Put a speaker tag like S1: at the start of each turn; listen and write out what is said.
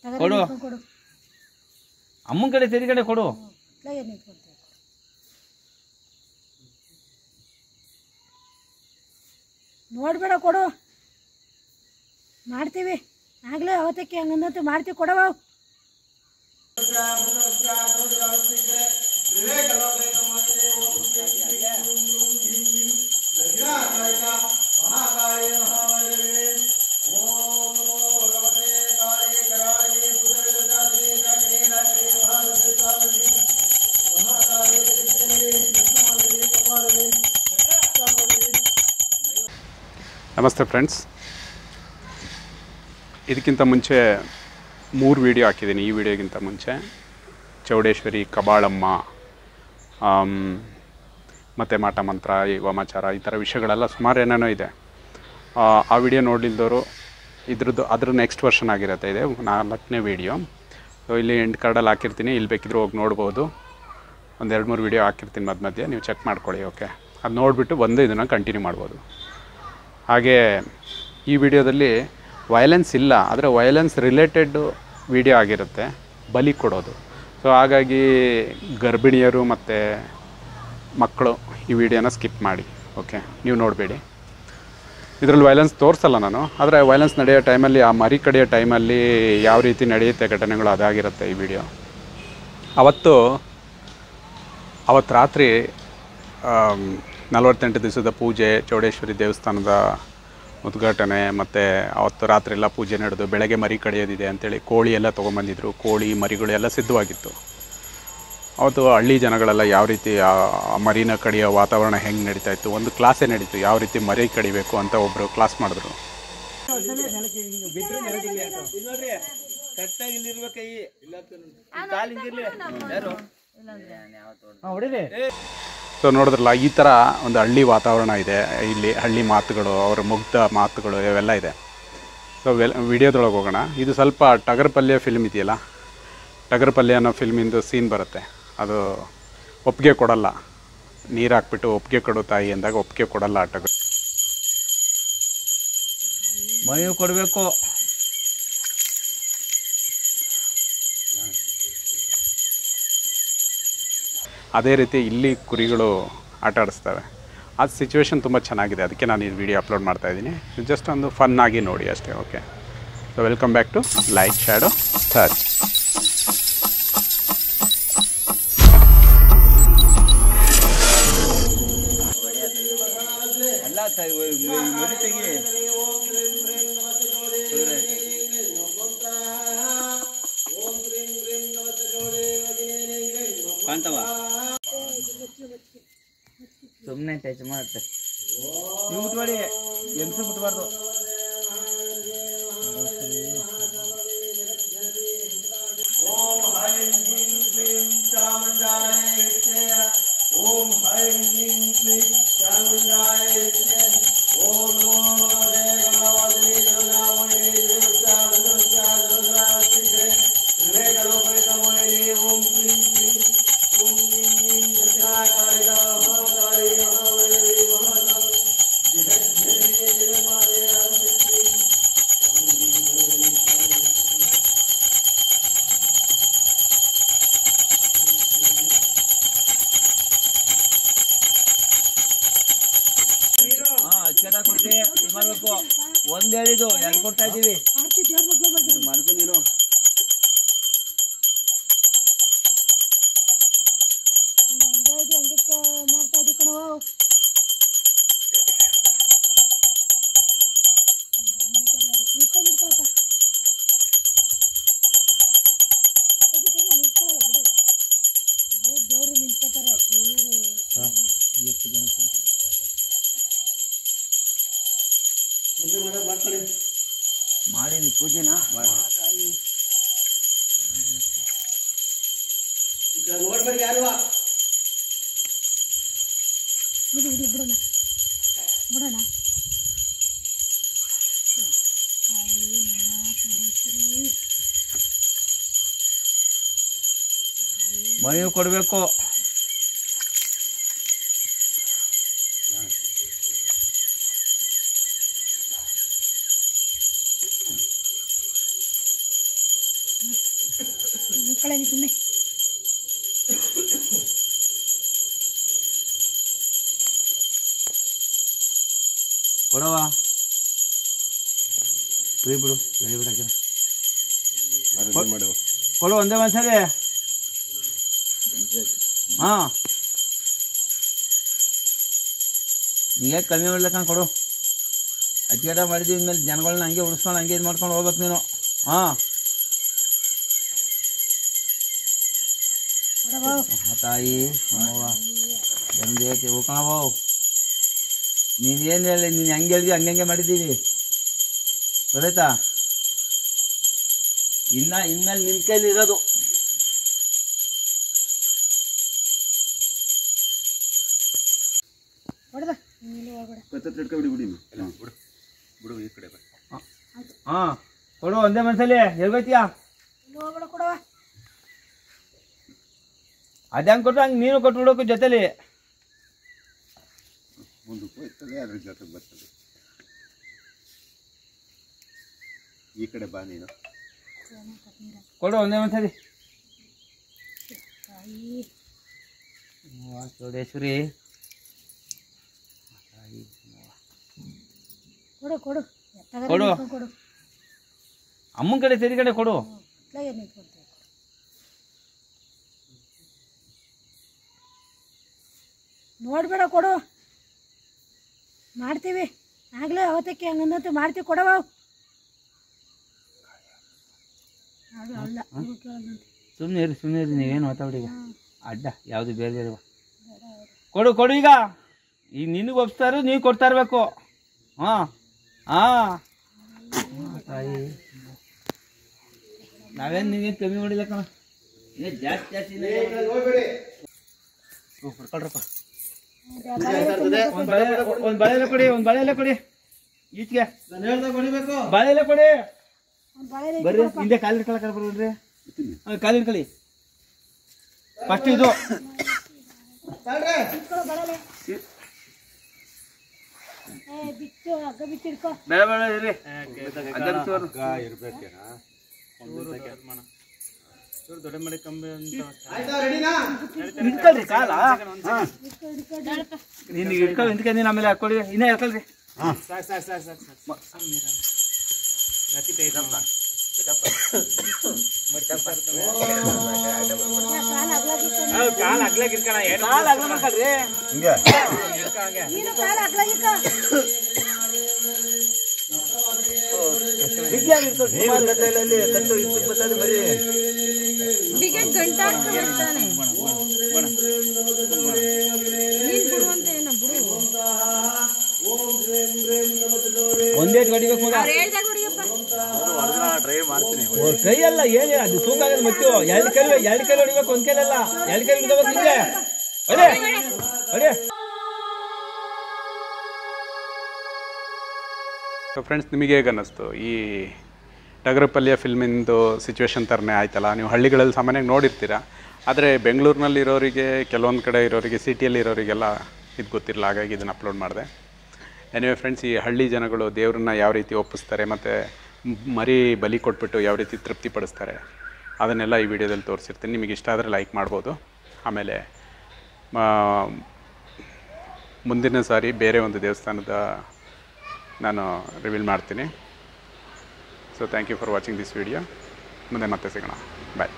S1: ಕೊಡು ಅಮ್ಮನ ಕಡೆ ತೆರಿ ಕಡೆ ಕೊಡು
S2: ನೋಡ್ಬೇಡ ಕೊಡು ಮಾಡ್ತೀವಿ ಆಗ್ಲೇ ಅವತ್ತಕ್ಕೆ ಹಂಗಂತ ಮಾಡ್ತೀವಿ ಕೊಡವ
S3: ನಮಸ್ತೆ ಫ್ರೆಂಡ್ಸ್, ಇದಕ್ಕಿಂತ ಮುಂಚೆ 3 ವಿಡಿಯೋ ಹಾಕಿದ್ದೀನಿ. ಈ ವಿಡಿಯೋಗಿಂತ ಮುಂಚೆ ಚೌಡೇಶ್ವರಿ, ಕಬಾಳಮ್ಮ ಮತ್ತು ಮಾಟ ಮಂತ್ರ, ವಾಮಾಚಾರ ಈ ಥರ ವಿಷಯಗಳೆಲ್ಲ ಸುಮಾರು ಏನೇನೋ ಇದೆ. ಆ ವಿಡಿಯೋ ನೋಡಿಲ್ದವರು ಅದ್ರ ನೆಕ್ಸ್ಟ್ ವರ್ಷನ್ ಆಗಿರುತ್ತೆ. ಇದೆ 4ನೇ ವಿಡಿಯೋ. ಸೊ ಇಲ್ಲಿ ಎಂಡ್ ಕಾರ್ಡಲ್ಲಿ ಹಾಕಿರ್ತೀನಿ, ಇಲ್ಲಿ ಬೇಕಿದ್ರೂ ಹೋಗಿ ನೋಡ್ಬೋದು. ಒಂದು 2-3 ವಿಡಿಯೋ ಹಾಕಿರ್ತೀನಿ ಮಧ್ಯೆ, ನೀವು ಚೆಕ್ ಮಾಡ್ಕೊಳ್ಳಿ. ಓಕೆ, ಅದು ನೋಡಿಬಿಟ್ಟು ಬಂದು ಇದನ್ನು ಕಂಟಿನ್ಯೂ ಮಾಡ್ಬೋದು. ಹಾಗೆ ಈ ವಿಡಿಯೋದಲ್ಲಿ ವಯಲೆನ್ಸ್ ಇಲ್ಲ, ಆದರೆ ವಯಲೆನ್ಸ್ ರಿಲೇಟೆಡ್ ವಿಡಿಯೋ ಆಗಿರುತ್ತೆ, ಬಲಿ ಕೊಡೋದು. ಸೊ ಹಾಗಾಗಿ ಗರ್ಭಿಣಿಯರು ಮತ್ತು ಮಕ್ಕಳು ಈ ವಿಡಿಯೋನ ಸ್ಕಿಪ್ ಮಾಡಿ. ಓಕೆ, ನೀವು ನೋಡಬೇಡಿ. ಇದರಲ್ಲಿ ವಯಲೆನ್ಸ್ ತೋರಿಸಲ್ಲ ನಾನು, ಆದರೆ ವಯಲೆನ್ಸ್ ನಡೆಯೋ ಟೈಮಲ್ಲಿ, ಆ ಮರಿ ಕಡಿಯೋ ಟೈಮಲ್ಲಿ ಯಾವ ರೀತಿ ನಡೆಯುತ್ತೆ ಘಟನೆಗಳು ಅದಾಗಿರುತ್ತೆ ಈ ವಿಡಿಯೋ. ಅವತ್ತು ರಾತ್ರಿ 48 ದಿವಸದ ಪೂಜೆ, ಚೌಡೇಶ್ವರಿ ದೇವಸ್ಥಾನದ ಉದ್ಘಾಟನೆ, ಮತ್ತು ಅವತ್ತು ರಾತ್ರಿ ಎಲ್ಲ ಪೂಜೆ ನಡೆದು ಬೆಳಗ್ಗೆ ಮರಿ ಕಡಿಯೋದಿದೆ ಅಂಥೇಳಿ ಕೋಳಿ ಎಲ್ಲ ತೊಗೊಂಬಂದಿದ್ರು. ಕೋಳಿ ಮರಿಗಳು ಎಲ್ಲ ಸಿದ್ಧವಾಗಿತ್ತು. ಅವತ್ತು ಹಳ್ಳಿ ಜನಗಳೆಲ್ಲ ಯಾವ ರೀತಿ ಆ ಮರಿನ ಕಡಿಯೋ ವಾತಾವರಣ ಹೆಂಗೆ ನಡೀತಾಯಿತ್ತು, ಒಂದು ಕ್ಲಾಸೇ ನಡೀತು, ಯಾವ ರೀತಿ ಮರಿ ಕಡಿಬೇಕು ಅಂತ ಒಬ್ಬರು ಕ್ಲಾಸ್ ಮಾಡಿದ್ರು. ಸೊ ನೋಡಿದ್ರಲ್ಲ, ಈ ಥರ ಒಂದು ಹಳ್ಳಿ ವಾತಾವರಣ ಇದೆ ಇಲ್ಲಿ. ಹಳ್ಳಿ ಮಾತುಗಳು, ಅವರ ಮುಗ್ಧ ಮಾತುಗಳು ಇವೆಲ್ಲ ಇದೆ. ಸೊ ವಿಡಿಯೋದೊಳಗೆ ಹೋಗೋಣ. ಇದು ಸ್ವಲ್ಪ ಟಗರ್ ಪಲ್ಯ ಫಿಲ್ಮ್ ಇದೆಯಲ್ಲ, ಟಗರ್ ಪಲ್ಯ ಅನ್ನೋ ಫಿಲ್ಮಿಂದು ಸೀನ್ ಬರುತ್ತೆ. ಅದು ಒಪ್ಪಿಗೆ ಕೊಡಲ್ಲ, ನೀರು ಹಾಕ್ಬಿಟ್ಟು ಒಪ್ಪಿಗೆ ಕೊಡು ತಾಯಿ ಅಂದಾಗ ಒಪ್ಪಿಗೆ ಕೊಡಲ್ಲ ಆ ಟಗರ್.
S1: ಮನೆಯೂ ಕೊಡಬೇಕು.
S3: ಅದೇ ರೀತಿ ಇಲ್ಲಿ ಕುರಿಗಳು ಆಟ ಆಡಿಸ್ತವೆ. ಆ ಸಿಚುವೇಶನ್ ತುಂಬ ಚೆನ್ನಾಗಿದೆ, ಅದಕ್ಕೆ ನಾನು ಈ ವಿಡಿಯೋ ಅಪ್ಲೋಡ್ ಮಾಡ್ತಾಯಿದ್ದೀನಿ. ಜಸ್ಟ್ ಒಂದು ಫನ್ ಆಗಿ ನೋಡಿ ಅಷ್ಟೇ. Okay, so welcome back to like, shadow, search.
S1: ಕಾಣ್ತವ ಸುಮ್ಮನೆ ಟಚ್ ಮಾಡುತ್ತೆ. ನೀವು ಮುಟ್ಬೇಡಿ, ಹೆಂಗಸು ಮುಟ್ಬಾರ್ದು. ಓಂ ಹೈಂ ಕ್ಲೀಂ ಕ್ಲೀಂ ಚಾಮುಂಡಾಯ ವಿದ್ಯೆಯ. ಓಂ ಹೈಂ ಕ್ಲೀಂ ಕ್ಲೀಂ ಚಾಮುಂಡಾಯ ವಿದ್ಯೆಯ. ಓಂ ನಮೋ ದೇವಗಣಪತಿ ದುರ್ಗಾಮಯಿ ದೇವಚಾರುದ್ರಾವತಿಗ್ರೆ ತ್ರಿವೇದಲೋಕೈಕಮಯಿ. ಓಂ ಕ್ಲೀಂ ಕ್ಲೀಂ ಓಂ ಕ್ಲೀಂ ಕ್ಲೀಂ ದಕ್ಷಿಣಾಕಾರಿಕ ಮಹಾಕಾರಿ ಮಹಾವೈರಿ ಮಹಾನಂ ಜಗಜ್ಜನನಿ ಜಗನ್ಮಾತೆ ಆದಿಶಕ್ತಿ. ಅಚ್ಚರ ಕೊಡ್ತಿ ಇದು ಮಾಡಬೇಕು. ಒಂದು ಹೇಳಿದ್ದು 2 ಕೊಡ್ತಾ ಇದ್ದೀವಿ. ಮಾಡ್ಕೊಂಡಿರೋ
S2: ಮಾಡ್ತಾ ಇದ್ದೀವಿ ಕಣವ. ದೇವ್ರು ನಿಂತ್ಕೋತಾರೆ.
S1: ಮಾಡೀನಿ ಪೂಜೆನಾ ನೋಡ್ಬೇಡಿ ಯಾರು.
S2: ಇದು ಬಿಡೋಣ ಬಿಡೋಣ.
S1: ಮನೆಯೂ ಕೊಡಬೇಕು.
S2: ಹೊಡ್ಕೊಳ್ಳಿ ನೀ ಸುಮ್ಮನೆ.
S1: ಕೊಡವ ಫ್ರೀ ಬಿಡು ಹೇಳಿ ಬಿಡಕ್ಕೆ ಕೊಡು ಒಂದೇ ಮನ್ಸಲ್ಲಿ. ಹಾಂ ಹಿಂಗೆ ಕಮ್ಮಿ ಮಾಡ್ಲಕ್ಕ ಕೊಡು. ಅತಿಗೇಟ ಮಾಡಿದ್ದೀವಿ ಇನ್ಮೇಲೆ ಜನಗಳನ್ನ ಹಂಗೆ ಉಳಿಸ್ಕೊಂಡು ಹಂಗೆ ಇದು ಮಾಡ್ಕೊಂಡು ಹೋಗ್ಬೇಕು ನೀನು. ಹಾಂ ತಾಯಿ ಅಮ್ಮವ್ವ ನಮ್ದು ಏಕೆ ಹೋಗೋಣವ. ನೀನೇನು ಹೇಳಿ ನೀನು ಹೆಂಗೆ ಹೇಳಿದ್ವಿ ಹಂಗೆ ಮಾಡಿದ್ದೀವಿ ಗೊತ್ತಾಯ್ತಾ. ಇನ್ಮೇಲೆ ನಿನ್ನ ಕೈಲಿ ಇರೋದು. ಹಾಂ ಕೊಡು ಒಂದೇ ಮನಸ್ಸಲ್ಲಿ ಹೇಳ್ಬೇಕಿಯಾ.
S2: ಕೊಡವ
S1: ಅದು ಹೆಂಗೆ ಕೊಟ್ಟರು ಹಂಗೆ ನೀನು ಕೊಟ್ಬಿಡೋಕು ಜೊತೆಲಿ.
S4: ಮುಂದಕ್ಕೆ ಹೋಗ್ತದೆ ಅದ್ರ ಜೊತೆಗೆ ಬರ್ತದೆ. ಈ ಕಡೆ ಬಾ ನೀನು.
S1: ಕೊಡು ಒಂದೇ ಮನಸ್ಸಲ್ಲಿ. ಚೌಡೇಶ್ವರಿ
S2: ಕೊಡು ಕೊಡು
S1: ಕೊಡು.
S2: ಕೊಡು
S1: ಅಮ್ಮನ ಕಡೆ ತೆರಿ ಕಡೆ ಕೊಡು.
S2: ನೋಡ್ಬೇಡ ಕೊಡು. ಮಾಡ್ತೀವಿ ಆಗ್ಲೇ ಅವತ್ತಕ್ಕೆ ಹಂಗಂದಂತೆ ಮಾಡ್ತೀವಿ ಕೊಡವ. ಅಲ್ಲ
S1: ಸುಮ್ಮನೆ ಇರಿ ನೀವೇನು ಮಾತಾಡಿ. ಅಡ್ಡ ಯಾವುದು ಬೇರೆ ಬೇರೆ ಕೊಡು ಕೊಡು. ಈಗ ನಿನಗೆ ಒಪ್ಸ್ತಾರು ನೀವು ಕೊಡ್ತಾ ಇರಬೇಕು. ಹಾಂ ಹಾಂ ತಾಯಿ ನಾವೇನು ನೀವೇನು ಕಮ್ಮಿ ಮಾಡಿಲ್ಲ ಕಣ. ಜಾಸ್ತಿ ಜಾಸ್ತಿ ಹೊಡ್ಕೊಳ್ರಪ್ಪ. ಒಂದು ಬಳೆಲ್ಲ ಕೊಡಿ, ಒಂದು ಬಳೆಲ್ಲ ಕೊಡಿ. ಈಚೆಗೆ ಬಳೆಲ್ಲ ಕೊಡಿ. ಬರ್ರಿ ಹಿಂದೆ ಕಾಲು ಇಟ್ಕೊಳಕ್ಕೆ ಬರ್ಬಿಡ್ರಿ. ಕಾಲು ಇಟ್ಕೊಳ್ಳಿ ಫಸ್ಟ್. ಇದು ಬೇಡ ಬೇಡ ಇರ್ರಿ. ಇಟ್ಕೊಳ್ರಿ ಕಾಲ. ನಿನಗೆ ಇಟ್ಕೊಂಡು ನಿಂತ್ಕೊಂಡು ಆಮೇಲೆ ಹಾಕೊಳ್ಳಿ. ಇನ್ನೇ ಹೇಳ್ಕೊಳ್ರಿ. ಕಾಲು ಅಗ್ಲಾಗಿ ಇಟ್ಕೊಳ ಹಿಂಗೆ ಒಂದೇ ಹೊಡಿಬೇಕು. ಕೈ ಅಲ್ಲ ಏನೇ ಅದು ತೂಕ ಆಗೋದು ಮತ್ತು ಎರಡು ಕೈ ಹೊಡಿಬೇಕು. ಒಂದ್ ಕೈಲಲ್ಲ ಎರಡು ಕೈ ಹಿಡ್ಕೋಬೇಕು. ಹಿಂಗೆ ಅದೇ ಅದೇ.
S3: ಸೊ ಫ್ರೆಂಡ್ಸ್, ನಿಮಗೆ ಹೇಗೆ ಅನ್ನಿಸ್ತು ಈ ಟಗರಪಲ್ಯ ಫಿಲ್ಮಿಂದು ಸಿಚುವೇಶನ್ ಥರನೇ ಆಯ್ತಲ್ಲ? ನೀವು ಹಳ್ಳಿಗಳಲ್ಲಿ ಸಾಮಾನ್ಯವಾಗಿ ನೋಡಿರ್ತೀರ, ಆದರೆ ಬೆಂಗಳೂರಿನಲ್ಲಿರೋರಿಗೆ, ಕೆಲವೊಂದು ಕಡೆ ಇರೋರಿಗೆ, ಸಿಟಿಯಲ್ಲಿ ಇರೋರಿಗೆಲ್ಲ ಇದು ಗೊತ್ತಿರಲ್ಲ. ಹಾಗಾಗಿ ಇದನ್ನು ಅಪ್ಲೋಡ್ ಮಾಡಿದೆ. ಎನಿವೆ ಫ್ರೆಂಡ್ಸ್, ಈ ಹಳ್ಳಿ ಜನಗಳು ದೇವ್ರನ್ನ ಯಾವ ರೀತಿ ಒಪ್ಪಿಸ್ತಾರೆ ಮತ್ತು ಮರಿ ಬಲಿ ಕೊಟ್ಬಿಟ್ಟು ಯಾವ ರೀತಿ ತೃಪ್ತಿಪಡಿಸ್ತಾರೆ ಅದನ್ನೆಲ್ಲ ಈ ವಿಡಿಯೋದಲ್ಲಿ ತೋರಿಸಿರ್ತೀನಿ. ನಿಮಗೆ ಇಷ್ಟ ಆದರೆ ಲೈಕ್ ಮಾಡ್ಬೋದು. ಆಮೇಲೆ ಮುಂದಿನ ಸಾರಿ ಬೇರೆ ಒಂದು ದೇವಸ್ಥಾನದ ನಾನು ರಿವೀಲ್ ಮಾಡ್ತೀನಿ. So thank you for watching this video. ಮುಂದೆ ಮತ್ತೆ ಸಿಗೋಣ. ಬಾಯ್.